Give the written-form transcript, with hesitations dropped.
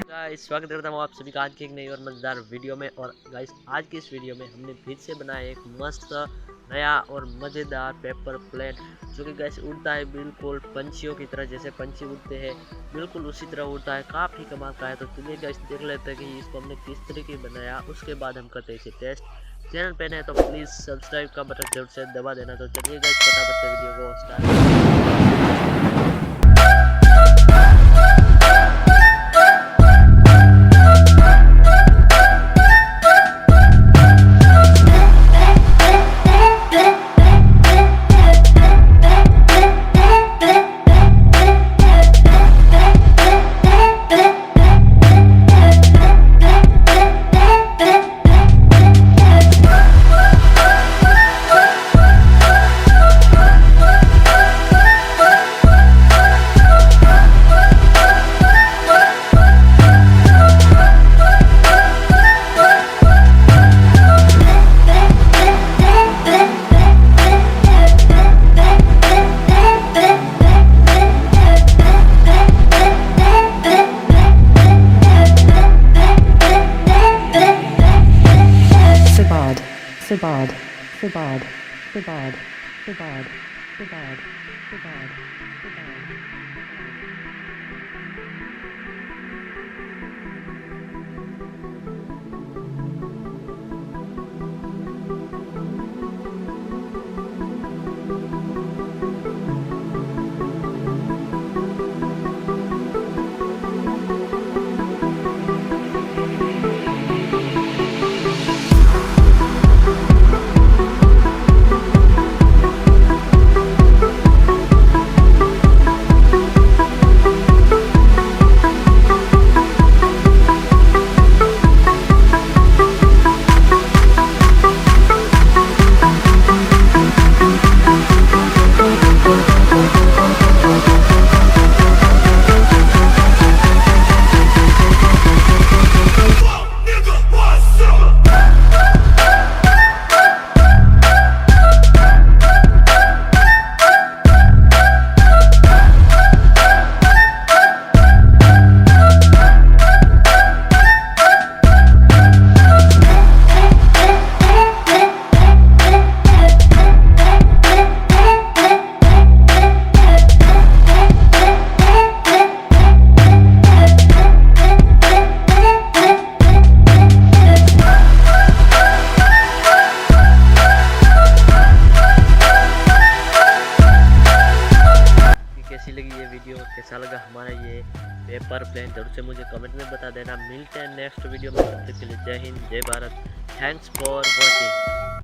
Guys स्वागत करता हूँ आप सभी का आज की एक नई और मज़ेदार वीडियो में। और गाइस आज की इस वीडियो में हमने फिर से बनाया एक मस्त नया और मज़ेदार पेपर प्लेन, जो कि गाइस उड़ता है बिल्कुल पंछियों की तरह। जैसे पंछी उड़ते हैं बिल्कुल उसी तरह उड़ता है, काफ़ी कमाल का है। तो चलिए गाइस देख लेते हैं कि इसको हमने किस तरीके बनाया, उसके बाद हम करते हैं इसे टेस्ट। चैनल पे नए तो प्लीज़ सब्सक्राइब का बटन जरूर से दबा देना। तो चलिए गाइस फटाफट से वीडियो को start. Sabad, Sabad, Sabad, Sabad, Sabad, Sabad, Sabad. कैसी लगी ये वीडियो, कैसा लगा हमारा ये पेपर प्लेन, जरूर से मुझे कमेंट में बता देना। मिलते हैं नेक्स्ट वीडियो में, तब तक के लिए जय हिंद जय भारत। Thanks for watching.